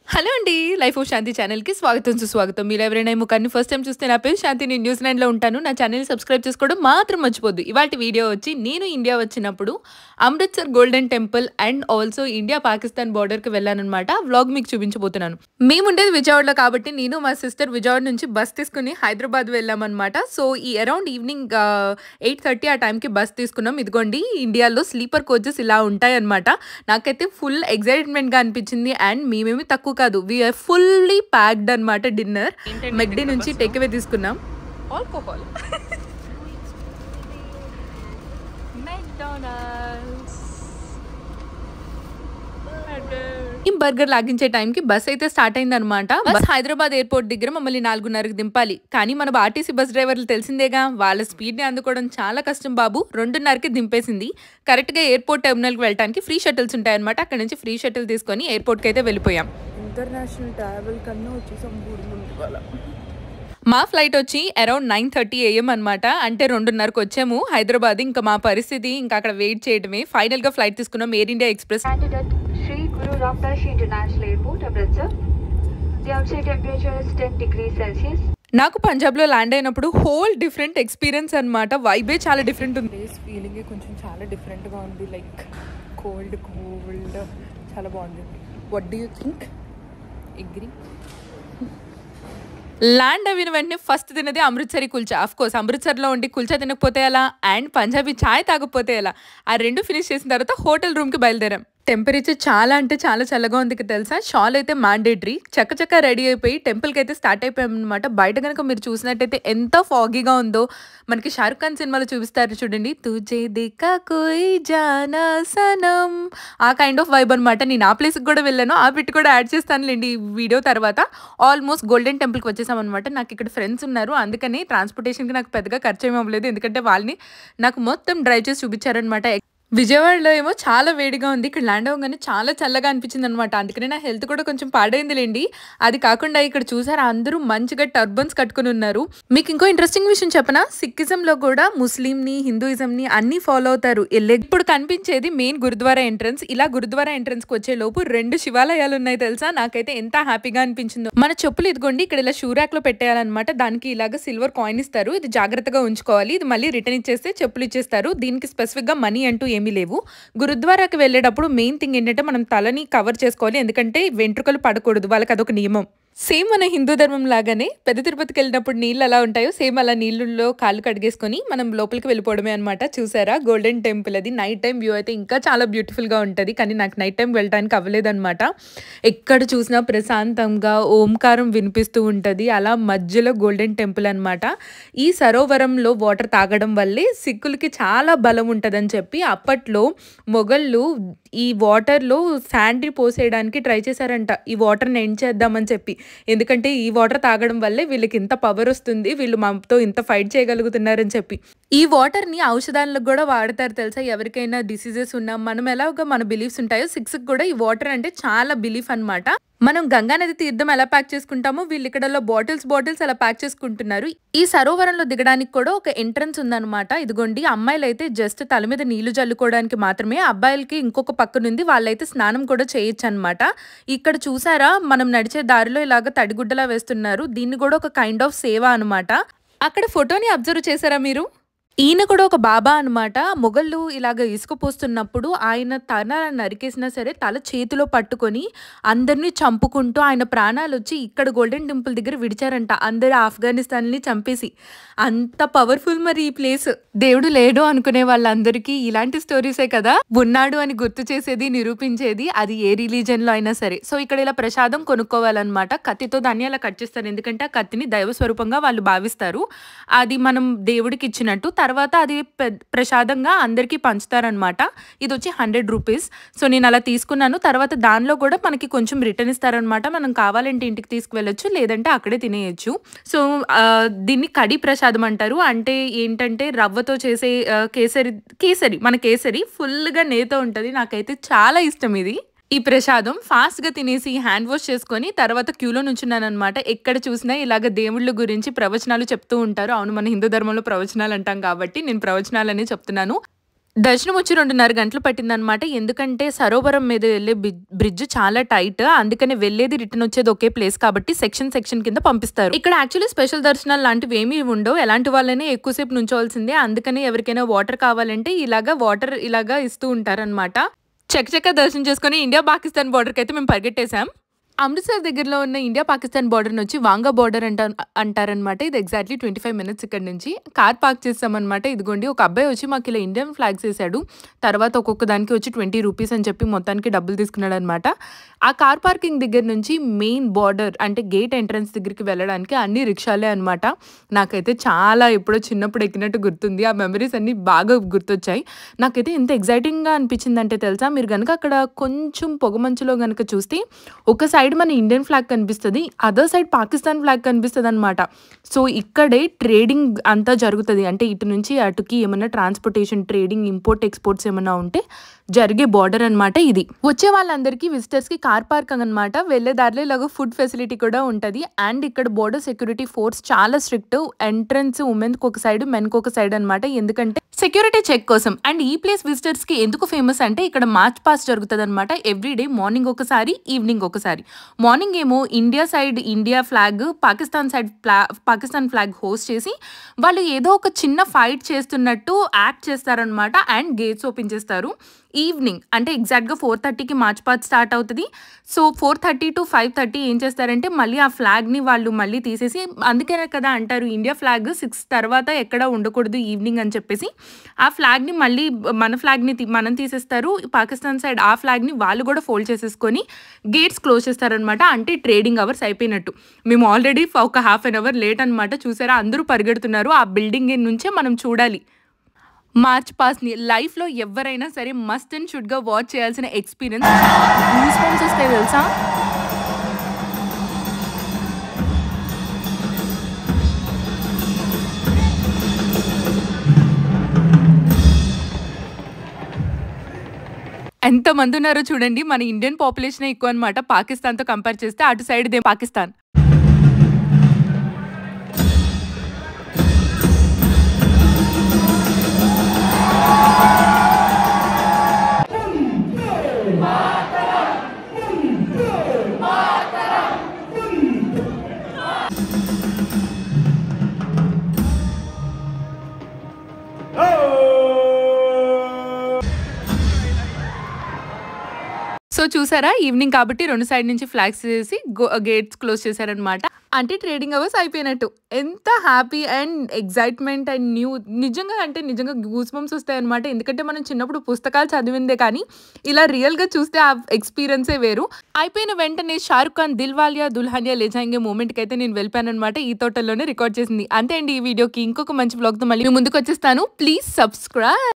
Hello అండి. Life of శాంతి ఛానల్‌కి స్వాగతం, సుస్వాగతం. మీరు ఎవరైనా ఈ ముఖాన్ని ఫస్ట్ టైమ్ చూస్తే నా పేరు శాంతి. నేను న్యూజిలాండ్‌లో ఉంటాను. నా ఛానెల్‌ని సబ్స్క్రైబ్ చేసుకోవడం మాత్రం మర్చిపోద్దు. ఇవాల్టి వీడియో వచ్చి నేను ఇండియా వచ్చినప్పుడు Amritsar golden temple and also India Pakistan బోర్డర్‌కి వెళ్ళాననమాట. వ్లాగ్ మీకు చూపించబోతున్నాను. మేముండేది విజయవాడలో కాబట్టి నేను మా సిస్టర్ విజయవాడ నుంచి బస్ తీసుకొని హైదరాబాద్ వెళ్ళామనమాట. సో ఈ అరౌండ్ ఈవినింగ్ 8:30 ఆ టైంకి బస్ తీసుకున్నాం. ఇదిగోండి ఇండియాలో స్లీపర్ కోచెస్ ఇలా ఉంటాయన్నమాట. నాకైతే ఫుల్ ఎక్సైట్‌మెంట్‌గా అనిపించింది. అండ్ మేమేమి తక్కువ కాదు. వీఆర్ ఫుల్లీ ప్యాక్డ్ అనమాట. డిన్నర్ మెక్డీ నుంచి టేక్ అవే తీసుకున్నాం. ఆల్కహాల్ బర్గర్ లాగించే టైంకి బస్ అయితే స్టార్ట్ అయింది అనమాట. బస్ హైదరాబాద్ ఎయిర్పోర్ట్ దగ్గర మమ్మల్ని 4:30కి దింపాలి. కానీ మన ఆర్టీసీ బస్ డ్రైవర్లు తెలిసిందేగా, వాళ్ళ స్పీడ్ని అందుకోవడం చాలా కష్టం బాబు. 2:30కి దింపేసింది. కరెక్ట్గా ఎయిర్పోర్ట్ టెర్మినల్కి వెళ్ళడానికి ఫ్రీ షటిల్స్ ఉంటాయన్నమాట. అక్కడ నుంచి ఫ్రీ షటిల్ తీసుకొని ఎయిర్పోర్ట్కి అయితే వెళ్ళిపోయాం. ఇంటర్నేషనల్ ట్రావెల్ కన్నా వచ్చేసాం మా ఫ్లైట్ వచ్చి అరౌండ్ 9:30 AM అనమాట. అంటే 2:30కి వచ్చాము హైదరాబాద్. ఇంకా మా పరిస్థితి ఇంకా అక్కడ వెయిట్ చేయడమే. ఫైనల్గా ఫ్లైట్ తీసుకున్నాం air India express. Sri Guru Ramdas International Airport, Amritsar. The outside temperature is 10 degrees Celsius. నాకు పంజాబ్లో ల్యాండ్ అయినప్పుడు హోల్ డిఫరెంట్ ఎక్స్పీరియన్స్ అనమాట. వైబే చాలా డిఫరెంట్ ఉంది. ప్లేస్ ఫీలింగే కొంచెం చాలా డిఫరెంట్గా ఉంది. లైక్ కోల్డ్ చాలా బాగుంది. What do you think? Agree? Land అయిన వెంటనే ఫస్ట్ తినది అమృత్సరి కుల్చా. ఆఫ్ కోర్స్ అమృత్సర్లో ఉండి కుల్చా తినకపోతే ఎలా, అండ్ పంజాబీ చాయ్ తాగకపోతే ఎలా. ఆ రెండు ఫినిష్ చేసిన తర్వాత హోటల్ రూమ్కి బయలుదేరాం. టెంపరేచర్ చాలా అంటే చాలా చల్లగా ఉంది తెలుసా. షాల్ అయితే మ్యాండేటరీ. చక్క రెడీ అయిపోయి టెంపుల్కి అయితే స్టార్ట్ అయిపోయాం అనమాట. బయట కనుక మీరు చూసినట్టయితే ఎంత ఫాగీగా ఉందో. మనకి షారుఖ్ ఖాన్ సినిమాలో చూపిస్తారు చూడండి, తుజే దికా కోయి జానా సనం, ఆ కైండ్ ఆఫ్ వైబ్ అనమాట. నేను ఆ ప్లేస్కి కూడా వెళ్ళాను. ఆ బిట్ కూడా యాడ్ చేస్తానులేండి ఈ వీడియో తర్వాత. ఆల్మోస్ట్ గోల్డెన్ టెంపుల్కి వచ్చేసాం అనమాట. నాకు ఇక్కడ ఫ్రెండ్స్ ఉన్నారు, అందుకని ట్రాన్స్పోర్టేషన్కి నాకు పెద్దగా ఖర్చు ఏమీ అవ్వలేదు. ఎందుకంటే వాళ్ళని నాకు మొత్తం డ్రైవ్ చేసి చూపించారనమాట. విజయవాడలో ఏమో చాలా వేడిగా ఉంది. ఇక్కడ ల్యాండ్ అవ్వగానే చాలా చల్లగా అనిపించింది అనమాట. అందుకనే నా హెల్త్ కూడా కొంచెం పాడైందిలేండి. అది కాకుండా ఇక్కడ చూసారా అందరూ మంచిగా టర్బన్స్ కట్టుకుని ఉన్నారు. మీకు ఇంకో ఇంట్రెస్టింగ్ విషయం చెప్పనా, సిక్కిజంలో కూడా ముస్లింని హిందూయిజంని అన్ని ఫాలో అవుతారు. ఇప్పుడు కనిపించేది మెయిన్ గురుద్వారా ఎంట్రన్స్. ఇలా గురుద్వారా ఎంట్రన్స్కి వచ్చే లోపు 2 శివాలయాలు ఉన్నాయి తెలుసా. నాకైతే ఎంత హ్యాపీగా అనిపించిందో. మన చెప్పులు ఇదిగోండి ఇక్కడ ఇలా షూ ర్యాక్ లో పెట్టేయాలన్నమాట. దానికి ఇలాగ సిల్వర్ కాయిన్ ఇస్తారు. ఇది జాగ్రత్తగా ఉంచుకోవాలి. ఇది మళ్ళీ రిటర్న్ ఇచ్చేస్తే చెప్పులు ఇచ్చేస్తారు. దీనికి స్పెసిఫిక్ గా మనీ అంటూ ఏమీ లేవు. గురుద్వారాకి వెళ్ళేటప్పుడు మెయిన్ థింగ్ ఏంటంటే మనం తలని కవర్ చేసుకోవాలి. ఎందుకంటే వెంట్రుకలు పడకూడదు. వాళ్ళకి అదొక నియమం. సేమ్ మన హిందూ ధర్మం లాగానే పెద్ద తిరుపతికి వెళ్ళినప్పుడు నీళ్ళు ఎలా ఉంటాయో సేమ్ అలా నీళ్ళల్లో కాళ్ళు కడిగేసుకొని మనం లోపలికి వెళ్ళిపోవడమే అనమాట. చూసారా గోల్డెన్ టెంపుల్. అది నైట్ టైం వ్యూ అయితే ఇంకా చాలా బ్యూటిఫుల్గా ఉంటుంది. కానీ నాకు నైట్ టైం వెళ్ళడానికి అవ్వలేదన్నమాట. ఎక్కడ చూసినా ప్రశాంతంగా ఓంకారం వినిపిస్తూ ఉంటుంది. అలా మధ్యలో గోల్డెన్ టెంపుల్ అనమాట. ఈ సరోవరంలో వాటర్ తాగడం వల్లే సిక్కులకి చాలా బలం ఉంటుందని చెప్పి అప్పట్లో మొఘళ్ళు ఈ వాటర్లో శాండ్ని పోసేయడానికి ట్రై చేశారంట. ఈ వాటర్ని ఎండ్ చేద్దామని చెప్పి. ఎందుకంటే ఈ వాటర్ తాగడం వల్లే వీళ్ళకి ఇంత పవర్ వస్తుంది, వీళ్ళు మాతో ఇంత ఫైట్ చేయగలుగుతున్నారని చెప్పి. ఈ వాటర్ని ఔషధాలకు కూడా వాడతారు తెలుసా. ఎవరికైనా డిసీజెస్ ఉన్నా మనం ఎలాగో మన బిలీఫ్స్ ఉంటాయో 6కి కూడా ఈ వాటర్ అంటే చాలా బిలీఫ్ అనమాట. మనం గంగానది తీర్థం ఎలా ప్యాక్ చేసుకుంటామో వీళ్ళు ఇక్కడలో బాటిల్స్ అలా ప్యాక్ చేసుకుంటున్నారు. ఈ సరోవరంలో దిగడానికి కూడా ఒక ఎంట్రన్స్ ఉందన్నమాట. ఇదిగోండి అమ్మాయిలు అయితే జస్ట్ తల మీద నీళ్లు జల్లుకోవడానికి మాత్రమే, అబ్బాయిలకి ఇంకొక పక్క నుండి వాళ్ళైతే స్నానం కూడా చేయొచ్చు అనమాట. ఇక్కడ చూసారా మనం నడిచే దారిలో ఇలాగ తడిగుడ్డలా వేస్తున్నారు. దీన్ని కూడా ఒక కైండ్ ఆఫ్ సేవ అనమాట. అక్కడ ఫోటోని అబ్జర్వ్ చేశారా మీరు? ఈయన కూడా ఒక బాబా అనమాట. మొఘళ్ళు ఇలాగ ఇసుక పోస్తున్నప్పుడు ఆయన తల నరికేసినా సరే తల చేతిలో పట్టుకొని అందరినీ చంపుకుంటూ ఆయన ప్రాణాలు వచ్చి ఇక్కడ గోల్డెన్ టెంపుల్ దగ్గర విడిచారంట. అందరు ఆఫ్ఘనిస్తాన్ని చంపేసి. అంత పవర్ఫుల్ మరి ఈ ప్లేస్. దేవుడు లేడు అనుకునే వాళ్ళందరికీ ఇలాంటి స్టోరీసే కదా ఉన్నాడు అని గుర్తు చేసేది, నిరూపించేది. అది ఏ రిలీజన్లో అయినా సరే. సో ఇక్కడ ఇలా ప్రసాదం కొనుక్కోవాలన్నమాట. కత్తితో దాన్ని అలా కట్ చేస్తారు. ఎందుకంటే ఆ కత్తిని దైవ స్వరూపంగా వాళ్ళు భావిస్తారు. అది మనం దేవుడికి ఇచ్చినట్టు. తర్వాత అది ప్రసాదంగా అందరికీ పంచుతారనమాట. ఇది వచ్చి 100 రూపీస్. సో నేను అలా తీసుకున్నాను. తర్వాత దానిలో కూడా మనకి కొంచెం రిటర్న్ ఇస్తారనమాట. మనం కావాలంటే ఇంటికి తీసుకువెళ్ళొచ్చు, లేదంటే అక్కడే తినేయచ్చు. సో దీన్ని కడి ప్రసాదం అంటారు. అంటే ఏంటంటే రవ్వతో చేసే కేసరి ఫుల్గా నేతో ఉంటుంది. నాకైతే చాలా ఇష్టం ఇది. ఈ ప్రసాదం ఫాస్ట్గా తినేసి హ్యాండ్ వాష్ చేసుకొని తర్వాత క్యూలో నుంచున్నాను అనమాట. ఎక్కడ చూసినా ఇలాగ దేవుళ్ళ గురించి ప్రవచనాలు చెప్తూ ఉంటారు. అవును మన హిందూ ధర్మంలో ప్రవచనాలు అంటాం కాబట్టి నేను ప్రవచనాలనే చెప్తున్నాను. దర్శనం వచ్చి 2:30 గంటలు పట్టిందనమాట. ఎందుకంటే సరోవరం మీద వెళ్ళే బ్రిడ్జ్ చాలా టైట్. అందుకని వెళ్ళేది రిటర్న్ వచ్చేది ఒకే ప్లేస్ కాబట్టి సెక్షన్ కింద పంపిస్తారు. ఇక్కడ యాక్చువల్లీ స్పెషల్ దర్శనాలు లాంటివి ఏమీ ఉండవు. ఎలాంటి వాళ్ళనే ఎక్కువసేపు నుంచోవాల్సిందే. అందుకని ఎవరికైనా వాటర్ కావాలంటే వాటర్ ఇలాగా ఇస్తూ ఉంటారనమాట. చకచకా దర్శనం చేసుకుని ఇండియా పాకిస్తాన్ బోర్డర్కి అయితే మేము పరిగెట్టేసాం. అమృత్సర్ దగ్గరలో ఉన్న ఇండియా పాకిస్తాన్ బార్డర్ని వచ్చి వాంగా బార్డర్ అంటారనమాట. ఇది ఎగ్జాక్ట్లీ 25 మినిట్స్ ఇక్కడ నుంచి. కార్ పార్క్ చేస్తామన్నమాట. ఇదిగోండి ఒక అబ్బాయి వచ్చి మాకు ఇలా ఇండియన్ ఫ్లాగ్స్ వేసాడు. తర్వాత ఒక్కొక్క దానికి వచ్చి 20 రూపీస్ అని చెప్పి మొత్తానికి డబ్బులు తీసుకున్నాడు అనమాట. ఆ కార్ పార్కింగ్ దగ్గర నుంచి మెయిన్ బార్డర్ అంటే గేట్ ఎంట్రన్స్ దగ్గరికి వెళ్ళడానికి అన్ని రిక్షాలే అనమాట. నాకైతే చాలా ఎప్పుడో చిన్నప్పుడు ఎక్కినట్టు గుర్తుంది. ఆ మెమరీస్ అన్ని బాగా గుర్తొచ్చాయి. నాకైతే ఎంత ఎగ్జైటింగ్గా అనిపించింది అంటే తెలుసా, మీరు కనుక అక్కడ కొంచెం పొగమంచులో కనుక చూస్తే ఒక సైడ్ మన ఇండియన్ ఫ్లాగ్ కనిపిస్తుంది, అదర్ సైడ్ పాకిస్తాన్ ఫ్లాగ్ కనిపిస్తుంది అనమాట. సో ఇక్కడే ట్రేడింగ్ అంతా జరుగుతుంది. అంటే ఇటు నుంచి అటుకి ఏమన్నా ట్రాన్స్పోర్టేషన్, ట్రేడింగ్, ఇంపోర్ట్ ఎక్స్పోర్ట్స్ ఏమన్నా ఉంటే జరిగే బార్డర్ అనమాట ఇది. వచ్చే వాళ్ళందరికీ విజిటర్స్కి కార్ పార్క్ అనమాట. వెళ్ళే దారిలో ఇలాగ ఫుడ్ ఫెసిలిటీ కూడా ఉంటుంది. అండ్ ఇక్కడ బోర్డర్ సెక్యూరిటీ ఫోర్స్ చాలా స్ట్రిక్ట్. ఎంట్రన్స్ ఉమెన్కి ఒక సైడ్, మెన్కి ఒక సైడ్ అనమాట. ఎందుకంటే సెక్యూరిటీ చెక్ కోసం. అండ్ ఈ ప్లేస్ విజిటర్స్కి ఎందుకు ఫేమస్ అంటే ఇక్కడ మార్చ్ పాస్ జరుగుతుంది అనమాట. ఎవ్రీడే మార్నింగ్ ఒకసారి, ఈవినింగ్ ఒకసారి. మార్నింగ్ ఏమో India side India flag, Pakistan side Pakistan flag host చేసి వాళ్ళు ఏదో ఒక చిన్న ఫైట్ చేస్తున్నట్టు యాక్ట్ చేస్తారనమాట. అండ్ గేట్స్ ఓపెన్ చేస్తారు. ఈవినింగ్ అంటే ఎగ్జాక్ట్గా 4:30కి మార్చ్ పాస్ట్ స్టార్ట్ అవుతుంది. సో 4:30 to 5:30 ఏం చేస్తారంటే మళ్ళీ ఆ ఫ్లాగ్ని వాళ్ళు మళ్ళీ తీసేసి, అందుకనే కదా అంటారు ఇండియా ఫ్లాగ్ 6 తర్వాత ఎక్కడ ఉండకూడదు ఈవినింగ్ అని చెప్పేసి, ఆ ఫ్లాగ్ని మళ్ళీ మన ఫ్లాగ్ని మనం తీసేస్తారు. పాకిస్తాన్ సైడ్ ఆ ఫ్లాగ్ని వాళ్ళు కూడా ఫోల్డ్ చేసేసుకొని గేట్స్ క్లోజ్ చేస్తారనమాట. అంటే ట్రేడింగ్ అవర్స్ అయిపోయినట్టు. మేము ఆల్రెడీ ఒక హాఫ్ అన్ అవర్ లేట్ అనమాట. చూసారా, అందరూ పరిగెడుతున్నారు. ఆ బిల్డింగ్ నుంచే మనం చూడాలి మార్చ్ పాస్ని. లైఫ్లో ఎవరైనా సరే మస్ట్ అండ్ షుడ్గా వాచ్ చేయాల్సిన ఎక్స్పీరియన్స్. గూస్ బంప్స్ వస్తాయి తెలుసా. ఎంతమంది ఉన్నారో చూడండి. మన ఇండియన్ పాపులేషన్ ఎక్కువ అనమాట పాకిస్తాన్తో కంపేర్ చేస్తే. అటు సైడ్ దే పాకిస్తాన్. సో చూసారా, ఈవినింగ్ కాబట్టి 2 సైడ్ నుంచి ఫ్లాగ్స్ చేసి గేట్స్ క్లోజ్ చేశారనమాట. అంటే ట్రేడింగ్ అవర్స్ అయిపోయినట్టు. ఎంత హ్యాపీ అండ్ ఎగ్జైట్మెంట్ అండ్ నిజంగా గూస్ బంప్స్ వస్తాయి అనమాట. ఎందుకంటే మనం చిన్నప్పుడు పుస్తకాలు చదివిందే కానీ ఇలా రియల్గా చూస్తే ఆ ఎక్స్పీరియన్సే వేరు. అయిపోయిన వెంటనే షారుఖ్ ఖాన్ దిల్వాలియా దుల్హనియా లే జాయేంగే మూమెంట్కి అయితే నేను వెళ్ళిపోయాను అనమాట. ఈ తోటల్లోనే రికార్డ్ చేసింది. అంతే అండి ఈ వీడియోకి. ఇంకొక మంచి వ్లాగ్తో మళ్ళీ ముందుకు వచ్చేస్తాను. Please subscribe.